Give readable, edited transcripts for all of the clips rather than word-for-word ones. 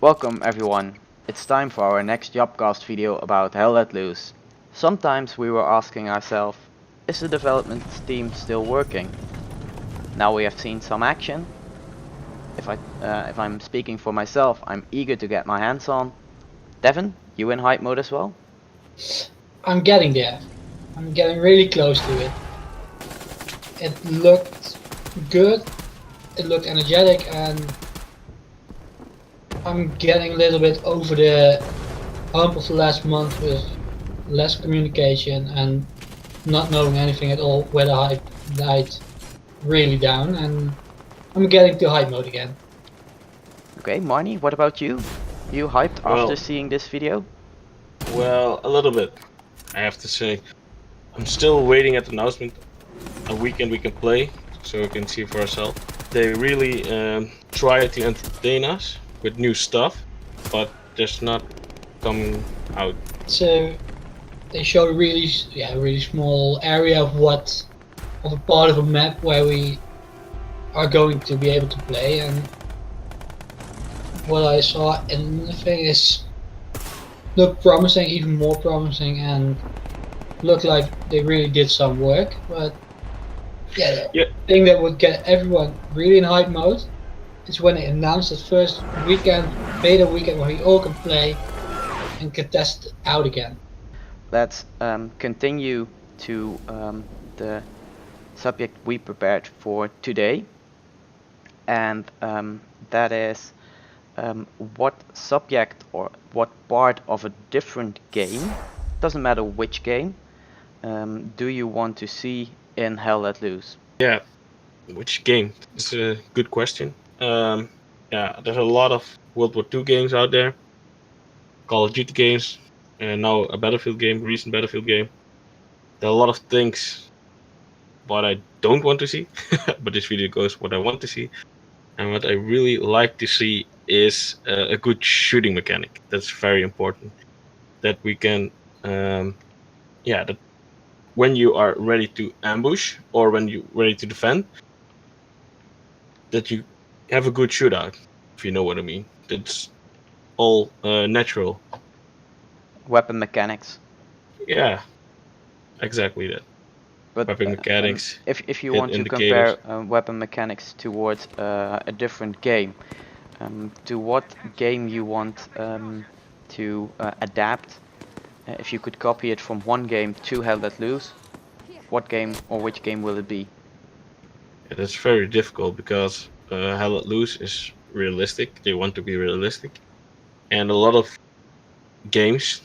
Welcome everyone. It's time for our next JAPcast video about Hell Let Loose. Sometimes we were asking ourselves, is the development team still working? Now we have seen some action. If I'm speaking for myself, I'm eager to get my hands on. Devin, you in hype mode as well? I'm getting there. I'm getting really close to it. It looked good, it looked energetic, and I'm getting a little bit over the hump of the last month with less communication and not knowing anything at all where the hype died really down, and I'm getting to hype mode again. Okay, Marnie, what about you? You hyped after seeing this video? Well, a little bit, I have to say. I'm still waiting at the announcement a weekend we can play, so we can see for ourselves. They really try to entertain us with new stuff, but there's not coming out. So they show a really small area of a part of a map where we are going to be able to play, and what I saw in the thing is looked promising, even more promising, and looked like they really did some work. But yeah, the thing that would get everyone really in hype mode is when they announced the first weekend, beta weekend, where we all can play and can test it out again. Let's continue to the subject we prepared for today, and that is what subject or what part of a different game, doesn't matter which game, do you want to see in Hell Let Loose? Yeah, which game? It's a good question. Yeah, there's a lot of World War II games out there, Call of Duty games, and now a Battlefield game, recent Battlefield game. There are a lot of things what I don't want to see, but this video goes what I want to see. And what I really like to see is a good shooting mechanic. That's very important. That we can, that when you are ready to ambush or when you're ready to defend, that you have a good shootout, if you know what I mean. That's all natural. Weapon mechanics. Yeah, exactly that. But weapon mechanics. If you want to compare weapon mechanics towards a different game, to what game you want to adapt? If you could copy it from one game to Hell Let Loose, what game or which game will it be? Yeah, that's very difficult because Hell Let Loose is realistic. They want to be realistic, and a lot of games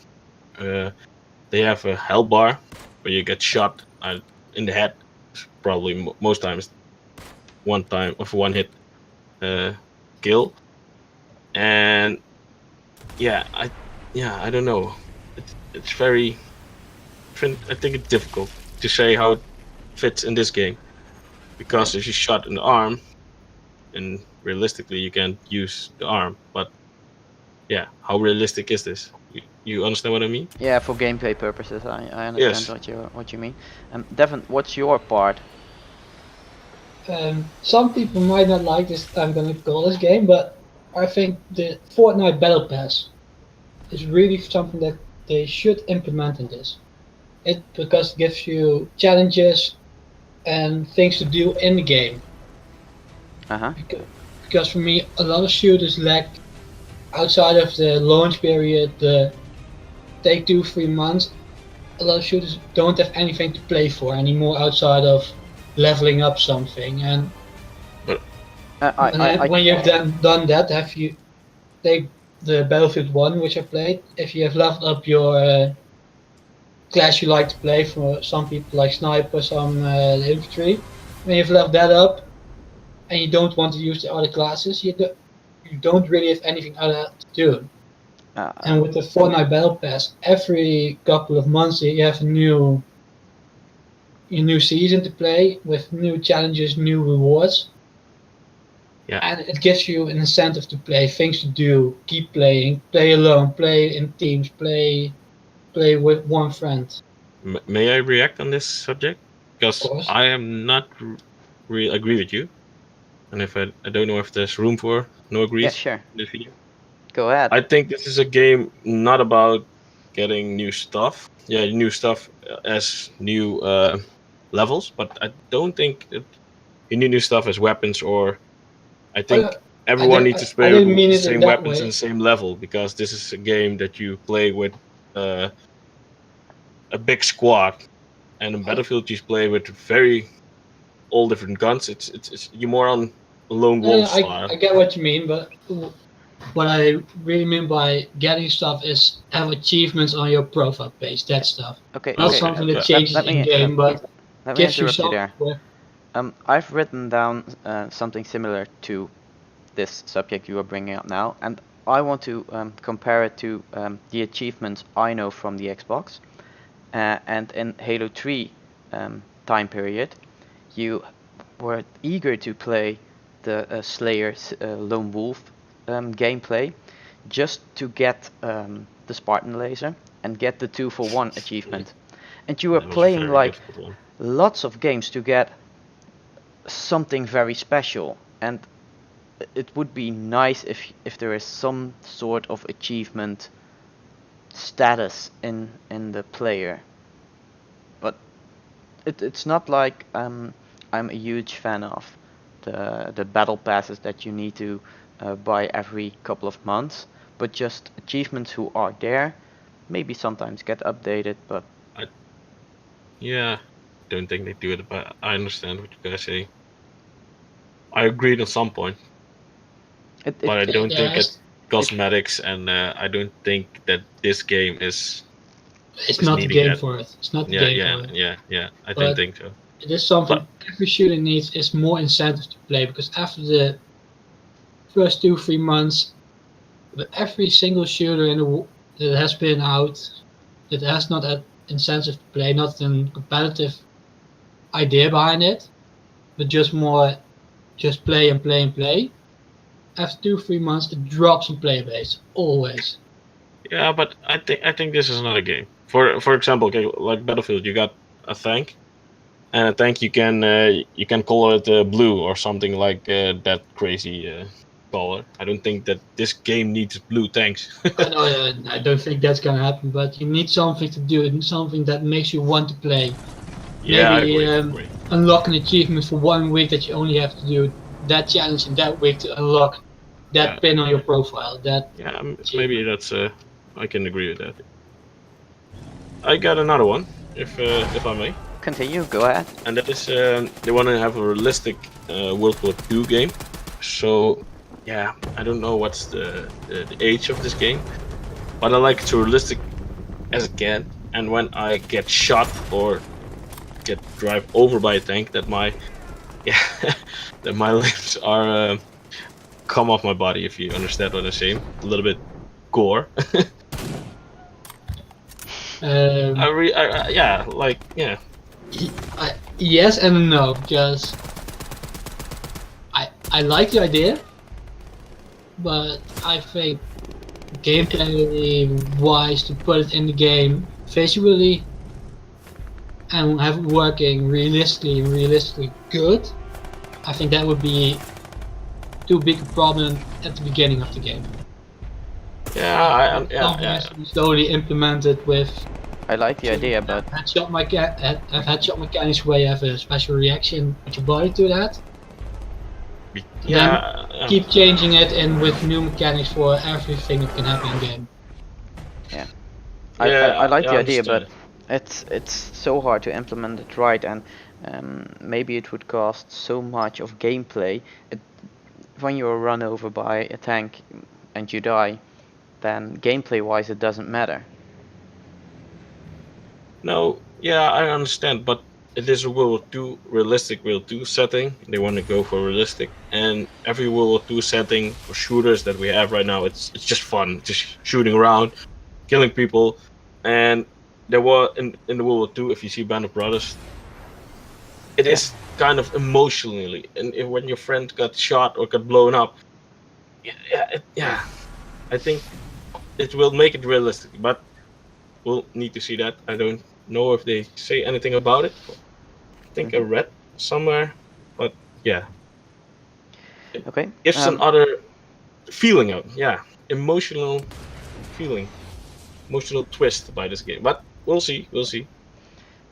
they have a hell bar where you get shot in the head. Probably most times one hit kill, and I don't know. It's very. I think it's difficult to say how it fits in this game, because if you shot in the arm, and realistically you can't use the arm. But yeah, how realistic is this? You understand what I mean? Yeah, for gameplay purposes, I understand what you mean. Devin, what's your part? Some people might not like this. I'm gonna call this game, but I think the Fortnite Battle Pass is really something that they should implement in this. Because it gives you challenges and things to do in the game. Because for me, a lot of shooters lack, outside of the launch period, the take 2-3 months, a lot of shooters don't have anything to play for anymore outside of leveling up something. And when you've done that, have you take the Battlefield 1, which I played, if you have leveled up your class you like to play, for some people like sniper, some infantry, when you've leveled that up and you don't want to use the other classes, you don't really have anything other to do. And with the Fortnite Battle Pass, every couple of months you have a new season to play with new challenges, new rewards. Yeah. And it gives you an incentive to play, things to do, keep playing, play alone, play in teams, play with one friend. May I react on this subject? Because I am not really agree with you, and if I don't know if there's room for no agrees in this video. Go ahead. I think this is a game not about getting new stuff. Yeah, new stuff as new levels, but I don't think that you need new stuff as weapons. Or I think everyone needs to I play didn't with mean the it in same that weapons and way. the same level, because this is a game that you play with uh, a big squad. And in Battlefield, you play with very all different guns. It's you're more on lone wolf style. I get what you mean, but what I really mean by getting stuff is have achievements on your profile page. That stuff, Okay, not okay. something that Yeah. changes in game, but Let me gives you interrupt you something. there. I've written down something similar to this subject you are bringing up now, and I want to compare it to the achievements I know from the Xbox. And in Halo 3 time period, you were eager to play the Slayer Lone Wolf gameplay just to get the Spartan laser and get the 2-for-1 achievement. And you were That was a playing very like difficult one. lots of games to get something very special, and it would be nice if there is some sort of achievement status in the player. But it's not like I'm a huge fan of the battle passes that you need to buy every couple of months, but just achievements who are there, maybe sometimes get updated, but Yeah, don't think they do it, but I understand what you guys say. I agreed on some point, but I don't think that cosmetics, and I don't think that this game is it's not the needing game that. for it. It's not the Yeah, game yeah, for it. yeah, yeah. I don't But think so. it is something But every shooter needs is more incentive to play, because after the first 2-3 months, with every single shooter that has been out, that has not had incentive to play, not a competitive idea behind it, but just play and play and play. After 2-3 months, it drops in player base always. yeah, but I think this is not a game. For example, okay, like Battlefield, you got a tank, and a tank you can color it blue or something like that crazy color. I don't think that this game needs blue tanks. I know I don't think that's gonna happen, but you need something to do it, something that makes you want to play. Yeah, I Maybe agree. Agree. unlock an achievement for 1 week that you only have to do that challenge in that week to unlock that Yeah, pin on your profile. That yeah. Maybe achievement. that's I can agree with that. I got another one, if I may, continue, go ahead. and that is they want to have a realistic World War II game. So yeah, I don't know what's the age of this game, but I like it so realistic as it can. And when I get shot or get drive over by a tank, that my yeah that my limbs are come off my body. If you understand what I'm saying, a little bit gore. Yeah, like yeah. Yes and no, because I like the idea, but I think gameplay wise to put it in the game visually and have it working realistically good, I think that would be too big a problem at the beginning of the game. Yeah, Something has to be slowly implemented with. I like the idea, but headshot mechanics where you have a special reaction with your body to that. yeah. Keep changing it and with new mechanics for everything that can happen in game. yeah, Yeah, I like yeah, the I idea, but understand. it's so hard to implement it right, and maybe it would cost so much of gameplay. When you're run over by a tank and you die, then gameplay wise it doesn't matter. No, yeah, I understand, but it is a World War II realistic World War II setting. They want to go for realistic, and every World War II setting for shooters that we have right now, it's just fun, just shooting around, killing people, and there were in the World War II, if you see Band of Brothers, it is kind of emotionally, and when your friend got shot or got blown up, yeah, I think it will make it realistic, but we'll need to see that. I don't know if they say anything about it. I think I read somewhere, but yeah, it Okay. gives another feeling out. Yeah, emotional feeling, emotional twist by this game. But we'll see. We'll see.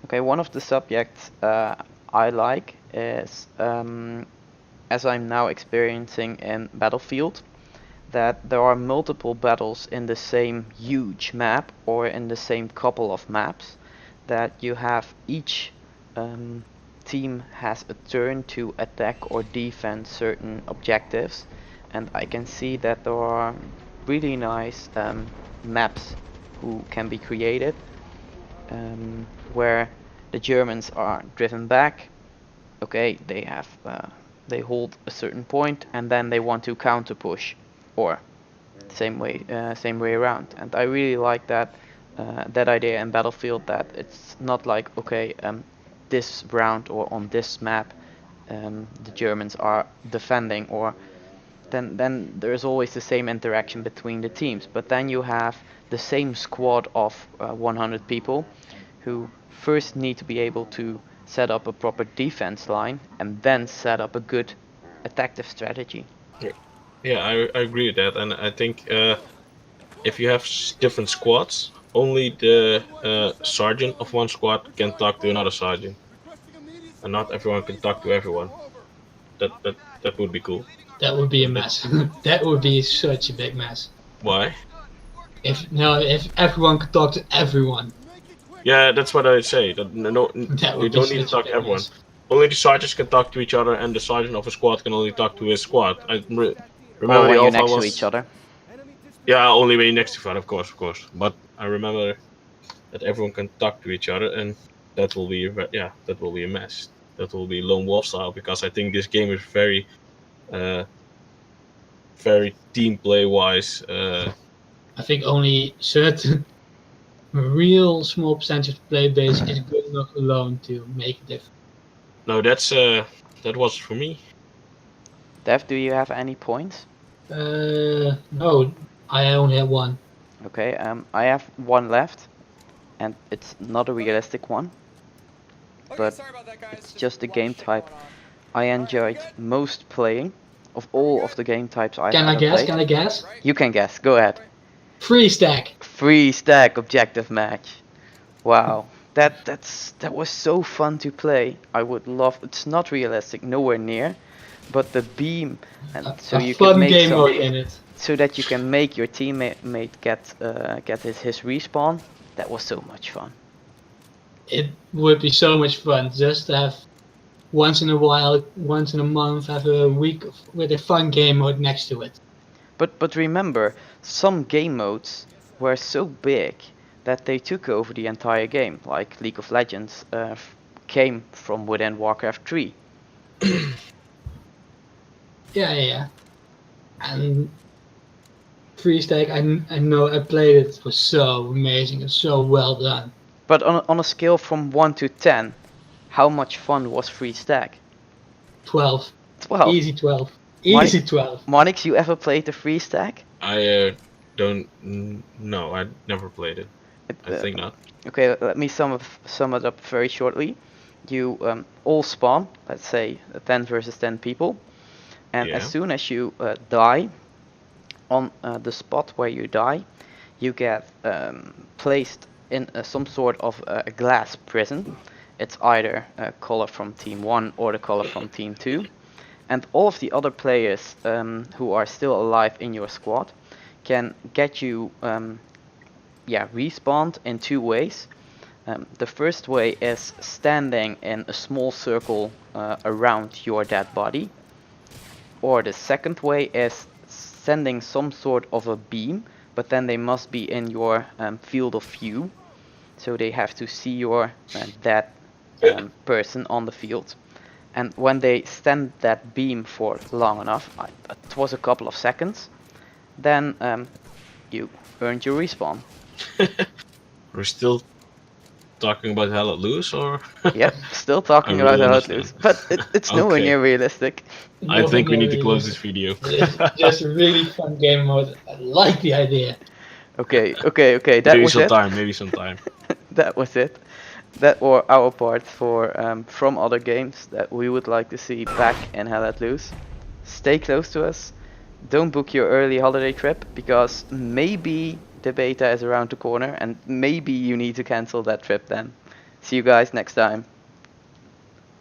Okay, one of the subjects I like is, as I'm now experiencing in Battlefield, that there are multiple battles in the same huge map or in the same couple of maps, that you have each team has a turn to attack or defend certain objectives, and I can see that there are really nice maps who can be created, where the Germans are driven back. Okay, they hold a certain point and then they want to counter push, or same way around. And I really like that idea in Battlefield, that it's not like, okay, this round or on this map the Germans are defending, or then there's always the same interaction between the teams, but then you have the same squad of 100 people who first need to be able to set up a proper defense line and then set up a good attactive strategy. Yeah, I agree with that, and I think if you have different squads, only the sergeant of one squad can talk to another sergeant, and not everyone can talk to everyone. That would be cool. That would be a mess. That would be such a big mess. Why? If everyone could talk to everyone. Yeah, that's what I say. That no, That you would don't be need to such a talk to big everyone. mess. Only the sergeants can talk to each other, and the sergeant of a squad can only talk to his squad. Or Remember the when you're alpha next to was. each other. Yeah, only when you're next to each other, of course. But I remember that everyone can talk to each other, and that will be that will be a mess. That will be lone wolf style, because I think this game is very, very team play wise. I think only certain real small percentage of the player base is good enough alone to make a difference. No, that was for me. Dev, do you have any points? No, I only have one. Okay, I have one left, and it's not a realistic one, but it's just the game type I enjoyed most playing of all of the game types I've Can I ever guess? played. Can I guess? You can guess. Go ahead. Free stack. Free stack objective match. Wow, that was so fun to play. I would love. It's not realistic, nowhere near, but the beam, and so you can Fun make game some, mode in it. so that you can make your teammate get his respawn. That was so much fun. It would be so much fun just to have once in a while, once in a month, have a week with a fun game mode next to it. But remember, some game modes were so big that they took over the entire game. Like League of Legends came from within Warcraft 3. Yeah. And Free Stack, I know I played it. It was so amazing and so well done. But on a scale from 1 to 10, how much fun was Free Stack? 12. 12. Easy 12. Easy 12. Monix, you ever played the Free Stack? I don't know. I never played it. I think not. Okay, let me sum it up very shortly. You all spawn, let's say 10 versus 10 people, and Yeah. as soon as you die, on the spot where you die, you get placed in some sort of a glass prison. It's either a color from team 1 or the color from team 2, and all of the other players who are still alive in your squad can get you respawned in two ways. The first way is standing in a small circle around your dead body, or the second way is sending some sort of a beam, but then they must be in your field of view, so they have to see your dead person on the field. And when they stand that beam for long enough, it was a couple of seconds, then you earned your respawn. We're still talking about Hell Let Loose, or? Yep, still talking I about really Hell Let understand. Loose, but it's nowhere Okay. near realistic. I think we need to Really close is. this video. It's just a really fun game mode. I like the idea. Okay, that Maybe was it. sometime. That was it. That were our part for from other games that we would like to see back in Hell Let Loose. Stay close to us. don't book your early holiday trip, because maybe the beta is around the corner and maybe you need to cancel that trip then. See you guys next time.